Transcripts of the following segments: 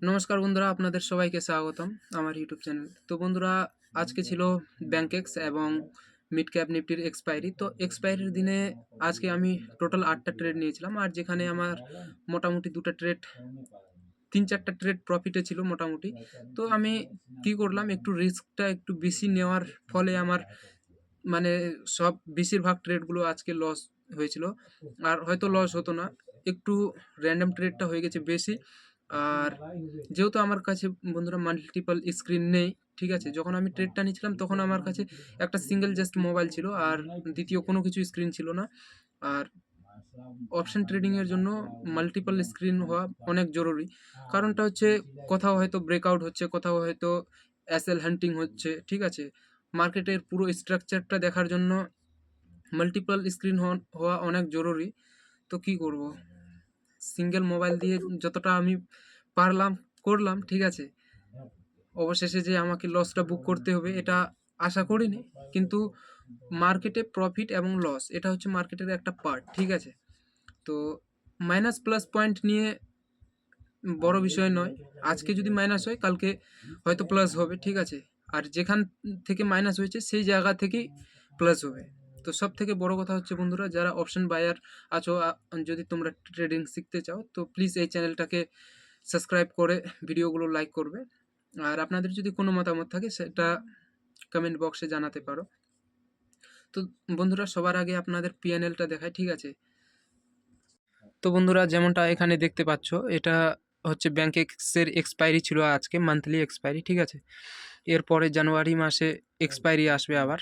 নমস্কার বন্ধুরা, আপনাদের সবাইকে স্বাগতম আমার ইউটিউব চ্যানেল। তো বন্ধুরা, আজকে ছিল ব্যাংকেক্স এবং মিড ক্যাপ নিফটির এক্সপায়ারি। তো এক্সপায়ারির দিনে আজকে আমি টোটাল 8টা ট্রেড নিয়েছিলাম, আর যেখানে আমার মোটামুটি 2টা ট্রেড 3-4টা ট্রেড প্রফিটে ছিল মোটামুটি। তো আমি কি করলাম, একটু রিস্কটা একটু বেশি নেওয়ার ফলে আমার মানে সব বেশিরভাগ ট্রেডগুলো আজকে লস হয়েছিল। আর হয়তো লস হতো না, একটু র্যান্ডম ট্রেডটা হয়ে গেছে বেশি। আর যেহেতু আমার কাছে বন্ধুরা মাল্টিপল স্ক্রিন নেই, ঠিক আছে, যখন আমি ট্রেডটা নিয়েছিলাম তখন আমার কাছে একটা সিঙ্গেল জাস্ট মোবাইল ছিল, আর দ্বিতীয় কোনো কিছু স্ক্রিন ছিল না। আর অপশন ট্রেডিংয়ের জন্য মাল্টিপল স্ক্রিন হওয়া অনেক জরুরি। কারণটা হচ্ছে কোথাও হয়তো ব্রেকআউট হচ্ছে, কোথাও হয়তো এসএল হান্টিং হচ্ছে, ঠিক আছে। মার্কেটের পুরো স্ট্রাকচারটা দেখার জন্য মাল্টিপল স্ক্রিন হওয়া অনেক জরুরি। তো কি করব, সিঙ্গেল মোবাইল দিয়ে যতটা আমি পারলাম করলাম, ঠিক আছে। অবশেষে যে আমাকে লসটা বুক করতে হবে এটা আশা করিনি, কিন্তু মার্কেটে প্রফিট এবং লস এটা হচ্ছে মার্কেটের একটা পার্ট, ঠিক আছে। তো মাইনাস প্লাস পয়েন্ট নিয়ে বড় বিষয় নয়। আজকে যদি মাইনাস হয় কালকে হয়তো প্লাস হবে, ঠিক আছে। আর যেখান থেকে মাইনাস হয়েছে সেই জায়গা থেকেই প্লাস হবে। তো সব থেকে বড় কথা হচ্ছে বন্ধুরা, যারা অপশন বায়ার আছো, যদি তোমরা ট্রেডিং শিখতে চাও তো প্লিজ এই চ্যানেলটাকে সাবস্ক্রাইব করে ভিডিওগুলো লাইক করবে। আর আপনাদের যদি কোনো মতামত থাকে সেটা কমেন্ট বক্সে জানাতে পারো। তো বন্ধুরা, সবার আগে আপনাদের পিএনএলটা দেখায়, ঠিক আছে। তো বন্ধুরা, যেমনটা এখানে দেখতে পাচ্ছ, এটা হচ্ছে ব্যাংকেক্সের এক্সপায়ারি ছিল আজকে, মান্থলি এক্সপায়ারি, ঠিক আছে। এরপরে জানুয়ারি মাসে এক্সপায়ারি আসবে আবার।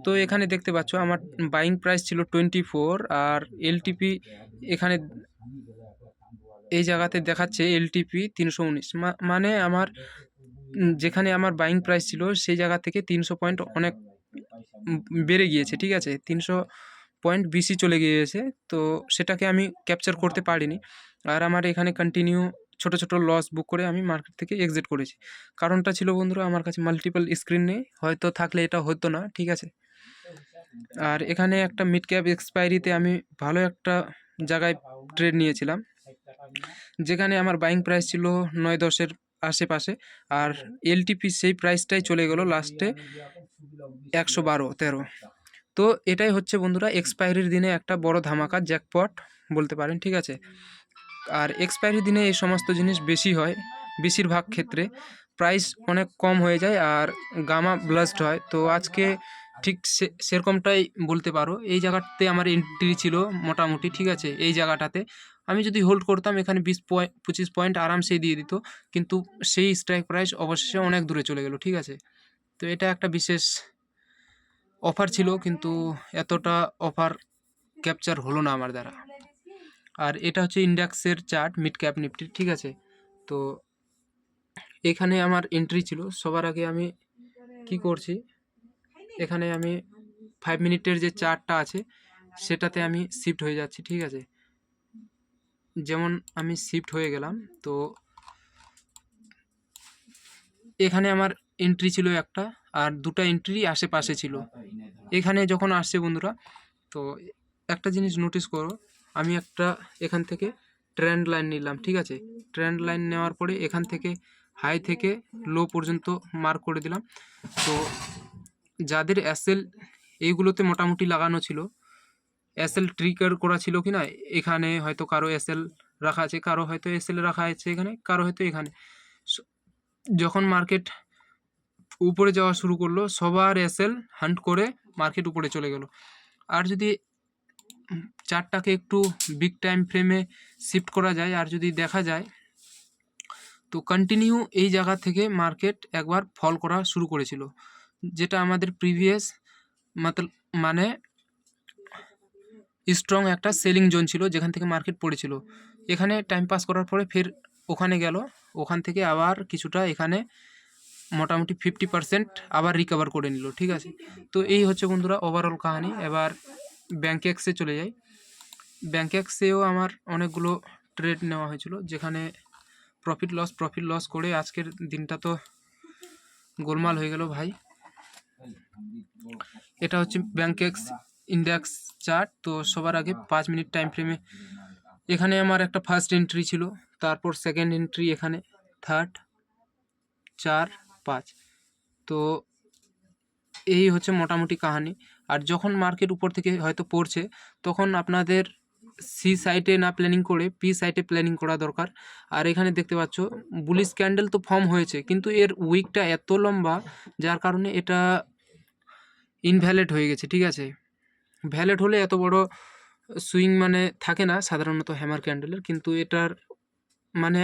তো এখানে দেখতে পাচ্ছ আমার বাইং প্রাইস ছিল 24, আর এলটিপি এখানে এই জায়গাতে দেখাচ্ছে এলটিপি 319। মানে আমার যেখানে আমার বাইং প্রাইস ছিল সেই জায়গা থেকে 300 পয়েন্ট অনেক বেড়ে গিয়েছে, ঠিক আছে। 300 পয়েন্ট বেশি চলে গিয়েছে। তো সেটাকে আমি ক্যাপচার করতে পারিনি, আর আমার এখানে কন্টিনিউ ছোট ছোট লস বুক করে আমি মার্কেট থেকে এক্সিট করেছি। কারণটা ছিল বন্ধুরা, আমার কাছে মাল্টিপল স্ক্রিন নেই, হয়তো থাকলে এটা হতো না, ঠিক আছে। আর এখানে একটা মিড ক্যাপ এক্সপায়ারিতে আমি ভালো একটা জায়গায় ট্রেড নিয়েছিলাম, যেখানে আমার বাইং প্রাইস ছিল 9-10-এর আশেপাশে, আর এলটিপি সেই প্রাইসটাই চলে গেল লাস্টে 112-13। তো এটাই হচ্ছে বন্ধুরা এক্সপায়ারির দিনে একটা বড় ধামাকা জ্যাকপট বলতে পারেন, ঠিক আছে। আর এক্সপায়ারির দিনে এই সমস্ত জিনিস বেশি হয়, বেশিরভাগ ক্ষেত্রে প্রাইস অনেক কম হয়ে যায় আর গামা ব্লাস্ট হয়। তো আজকে ঠিক সেরকমটাই বলতে পারো। এই জায়গাটাতে আমার এন্ট্রি ছিল মোটামুটি, ঠিক আছে। এই জায়গাটাতে আমি যদি হোল্ড করতাম এখানে 20-25 পয়েন্ট আরামসেই দিয়ে দিত, কিন্তু সেই স্ট্রাইক প্রাইস অবশেষে অনেক দূরে চলে গেল, ঠিক আছে। তো এটা একটা বিশেষ অফার ছিল, কিন্তু এতটা অফার ক্যাপচার হলো না আমার দ্বারা। আর এটা হচ্ছে ইন্ডেক্সের চার্ট মিড ক্যাপ নিফটির, ঠিক আছে। তো এখানে আমার এন্ট্রি ছিল। সবার আগে আমি কি করছি, এখানে আমি 5 মিনিটের যে চার্টটা আছে সেটাতে আমি শিফট হয়ে যাচ্ছি, ঠিক আছে। যেমন আমি শিফট হয়ে গেলাম, তো এখানে আমার এন্ট্রি ছিল একটা, আর 2টা এন্ট্রি আশেপাশে ছিল। এখানে যখন আসছে বন্ধুরা, তো একটা জিনিস নোটিস করো, আমি একটা এখান থেকে ট্রেন্ড লাইন নিলাম, ঠিক আছে। ট্রেন্ড লাইন নেওয়ার পরে এখান থেকে হাই থেকে লো পর্যন্ত মার্ক করে দিলাম। তো যাদের এসএল এইগুলোতে মোটামুটি লাগানো ছিল, এসএল ট্রিগার করা ছিল কি না, এখানে হয়তো কারো এসএল রাখা আছে, কারো হয়তো এসএল রাখা আছে এখানে, কারো হয়তো এখানে। যখন মার্কেট উপরে যাওয়া শুরু করলো সবার এসএল হান্ট করে মার্কেট উপরে চলে গেল। আর যদি চার্টটাকে একটু বিগ টাইম ফ্রেমে শিফট করা যায় আর যদি দেখা যায়, তো কন্টিনিউ এই জায়গা থেকে মার্কেট একবার ফল করা শুরু করেছিল, যেটা আমাদের প্রিভিয়াস মানে স্ট্রং একটা সেলিং জোন ছিল, যেখান থেকে মার্কেট পড়েছিল। এখানে টাইম পাস করার পরে ফের ওখানে গেল, ওখান থেকে আবার কিছুটা এখানে মোটামুটি 50% আবার রিকভার করে নিল, ঠিক আছে। তো এই হচ্ছে বন্ধুরা ওভারঅল কাহিনী। এবার ব্যাংকেক্সে চলে যাই। ব্যাংকেক্সেও আমার অনেকগুলো ট্রেড নেওয়া হয়েছিল, যেখানে প্রফিট লস করে আজকের দিনটা তো গোলমাল হয়ে গেল ভাই। এটা হচ্ছে ব্যাংকেক্স ইন্ডেক্স চার্ট। তো সবার আগে 5 মিনিট টাইম ফ্রেমে এখানে আমার একটা ফার্স্ট এন্ট্রি ছিল, তারপর সেকেন্ড এন্ট্রি এখানে, থার্ড 4 5। তো এই হচ্ছে মোটামুটি কাহানি। আর যখন মার্কেট উপর থেকে হয়তো পড়ছে তখন আপনাদের সি সাইটে না প্ল্যানিং করে পি সাইটে প্ল্যানিং করা দরকার। আর এখানে দেখতে পাচ্ছ বুলিশ ক্যান্ডেল তো ফর্ম হয়েছে, কিন্তু এর উইকটা এত লম্বা যার কারণে এটা ইনভ্যালিড হয়ে গেছে। ঠিক আছে, ভ্যালিড হলে এত বড় সুইং মানে থাকে না সাধারণত হ্যামার ক্যান্ডেলের, কিন্তু এটার মানে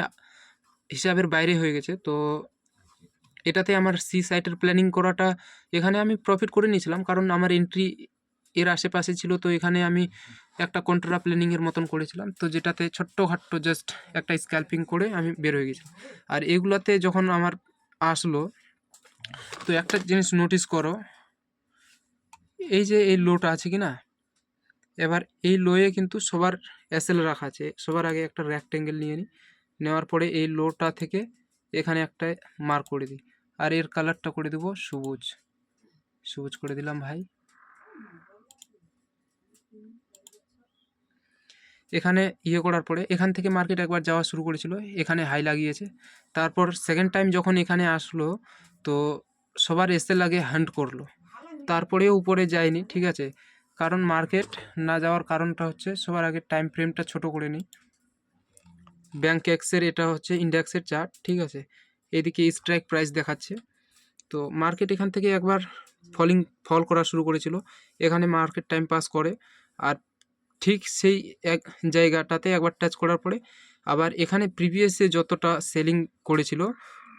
হিসাবের বাইরে হয়ে গেছে। তো এটাতে আমার সি সাইটের প্ল্যানিং করাটা এখানে আমি প্রফিট করে নিয়েছিলাম, কারণ আমার এন্ট্রি এর আশেপাশে ছিল। তো এখানে আমি একটা কন্ট্রা প্ল্যানিংয়ের মতন করেছিলাম, তো যেটাতে ছোট্টখাট্টো জাস্ট একটা স্ক্যাল্পিং করে আমি বের হয়ে গেছিলাম। আর এগুলাতে যখন আমার আসলো, তো একটা জিনিস নোটিস করো, এই যে এই লোটা আছে কি না, এবার এই লোয়ে কিন্তু সবার এসএল রাখা আছে। সবার আগে একটা রেক্ট্যাঙ্গেল নিয়ে নিই, নেওয়ার পরে এই লোটা থেকে এখানে একটা মার্ক করে দিই, আর এর কালারটা করে দেবো সবুজ। সবুজ করে দিলাম ভাই। এখানে করার পরে এখান থেকে মার্কেট একবার যাওয়া শুরু করেছিল, এখানে হাই লাগিয়েছে। তারপর সেকেন্ড টাইম যখন এখানে আসলো, তো সবার এসএল আগে হান্ট করলো, তারপরেও উপরে যায়নি। ঠিক আছে, কারণ মার্কেট না যাওয়ার কারণটা হচ্ছে সবার আগে টাইম ফ্রেমটা ছোট করে নিই। ব্যাংক এক্সের এটা হচ্ছে ইন্ডেক্সের চার্ট। ঠিক আছে, এদিকে স্ট্রাইক প্রাইস দেখাচ্ছে। তো মার্কেট এখান থেকে একবার ফল করা শুরু করেছিল, এখানে মার্কেট টাইম পাস করে, আর ঠিক সেই এক জায়গাটাতে একবার টাচ করার পরে আবার এখানে প্রিভিয়াসে যতটা সেলিং করেছিল,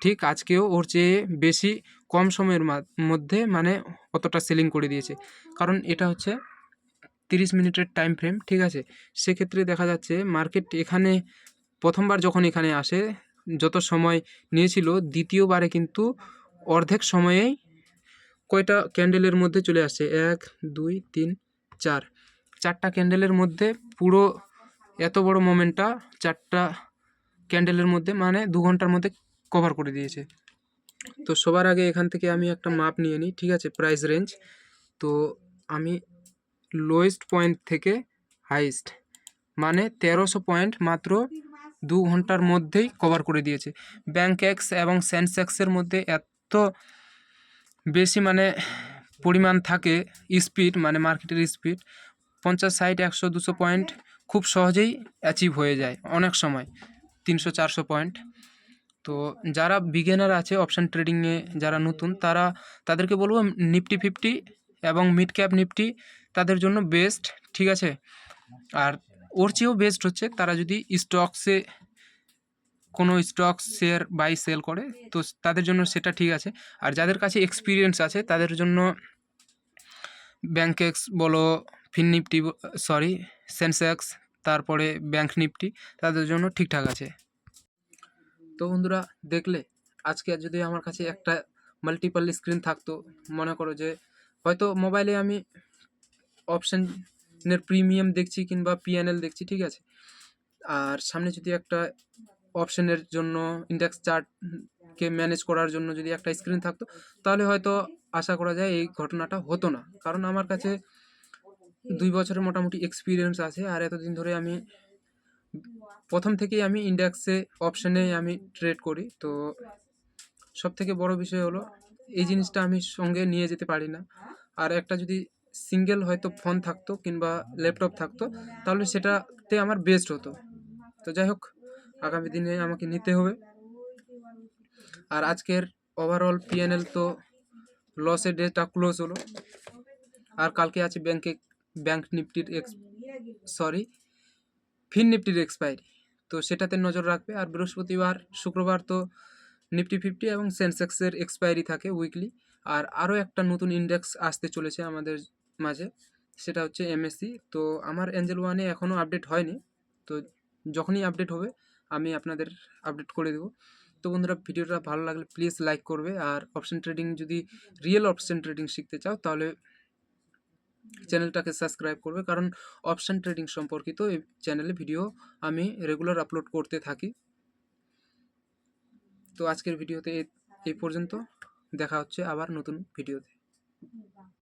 ঠিক আজকেও ওর চেয়ে বেশি কম সময়ের মধ্যে মানে অতটা সেলিং করে দিয়েছে। কারণ এটা হচ্ছে 30 মিনিটের টাইম ফ্রেম। ঠিক আছে, সেক্ষেত্রে দেখা যাচ্ছে মার্কেট এখানে প্রথমবার যখন এখানে আসে যত সময় নিয়েছিল, দ্বিতীয়বারে কিন্তু অর্ধেক সময়েই কয়টা ক্যান্ডেলের মধ্যে চলে আসছে, 1 2 3 4, 4টা ক্যান্ডেলের মধ্যে পুরো এত বড় মোমেন্টটা 4টা ক্যান্ডেলের মধ্যে মানে 2 ঘন্টার মধ্যে কভার করে দিয়েছে। তো সবার আগে এখান থেকে আমি একটা মাপ নিয়ে নিই। ঠিক আছে, প্রাইস রেঞ্জ। তো আমি লোয়েস্ট পয়েন্ট থেকে হাইয়েস্ট মানে 1300 পয়েন্ট মাত্র 2 ঘন্টার মধ্যেই কভার করে দিয়েছে। ব্যাংক এক্স এবং সেন্সেক্সের মধ্যে এত বেশি মানে পরিমাণ থাকে স্পিড, মানে মার্কেটের স্পিড 50 60 100 200 পয়েন্ট খুব সহজেই অ্যাচিভ হয়ে যায়, অনেক সময় 300 400 পয়েন্ট। তো যারা বিগিনার আছে অপশান ট্রেডিংয়ে, যারা নতুন, তাদেরকে বলবো নিফটি 50 এবং মিড ক্যাপ নিফটি তাদের জন্য বেস্ট। ঠিক আছে, আর ওর চেয়েও বেস্ট হচ্ছে তারা যদি স্টকসে কোনো স্টক শেয়ার বাই সেল করে, তো তাদের জন্য সেটা ঠিক আছে। আর যাদের কাছে এক্সপিরিয়েন্স আছে তাদের জন্য ব্যাংক এক্স বলো, ফিন নিফটি সেন্সেক্স, তারপরে ব্যাংক নিফটি তাদের জন্য ঠিকঠাক আছে। তো বন্ধুরা দেখলে, আজকে যদি আমার কাছে একটা মাল্টিপল স্ক্রিন থাকতো, মনে করো যে হয়তো মোবাইলে আমি অপশানের প্রিমিয়াম দেখছি কিংবা পিএনএল দেখছি, ঠিক আছে, আর সামনে যদি একটা অপশনের জন্য ইন্ডেক্স চার্টকে ম্যানেজ করার জন্য যদি একটা স্ক্রিন থাকতো, তাহলে হয়তো আশা করা যায় এই ঘটনাটা হতো না। কারণ আমার কাছে 2 বছরের মোটামুটি এক্সপিরিয়েন্স আছে, আর এতদিন ধরে আমি প্রথম থেকেই আমি ইন্ডেক্সে অপশনে আমি ট্রেড করি। তো সব থেকে বড় বিষয় হলো এই জিনিসটা আমি সঙ্গে নিয়ে যেতে পারি না। আর একটা যদি সিঙ্গেল হয়তো ফোন থাকতো কিংবা ল্যাপটপ থাকতো, তাহলে সেটাতে আমার বেস্ট হতো। তো যাই হোক, আগামী দিনে আমাকে নিতে হবে। আর আজকের ওভারঅল পিএনএল তো লসের ডেটা ক্লোজ হলো, আর কালকে আছে ব্যাংক নিফটির ফিন নিফটির এক্সপায়ারি, তো সেটাতে নজর রাখবে। আর বৃহস্পতিবার শুক্রবার তো নিফটি 50 এবং সেন্সেক্সের এক্সপায়ারি থাকে উইকলি। আর আরও একটা নতুন ইন্ডেক্স আসতে চলেছে আমাদের মাঝে, সেটা হচ্ছে এমএসসি। তো আমার এঞ্জেল ওয়ানে এখনও আপডেট হয়নি, তো যখনই আপডেট হবে আমি আপনাদের আপডেট করে দেবো। তো বন্ধুরা, ভিডিওটা ভালো লাগলে প্লিজ লাইক করবে। আর অপশন ট্রেডিং যদি রিয়েল অপশন ট্রেডিং শিখতে চাও তাহলে চ্যানেলটাকে সাবস্ক্রাইব করবে, কারণ অপশন ট্রেডিং সম্পর্কিত এই চ্যানেলে ভিডিও আমি রেগুলার আপলোড করতে থাকি। তো আজকের ভিডিওতে এই পর্যন্ত, দেখা হচ্ছে আবার নতুন ভিডিওতে।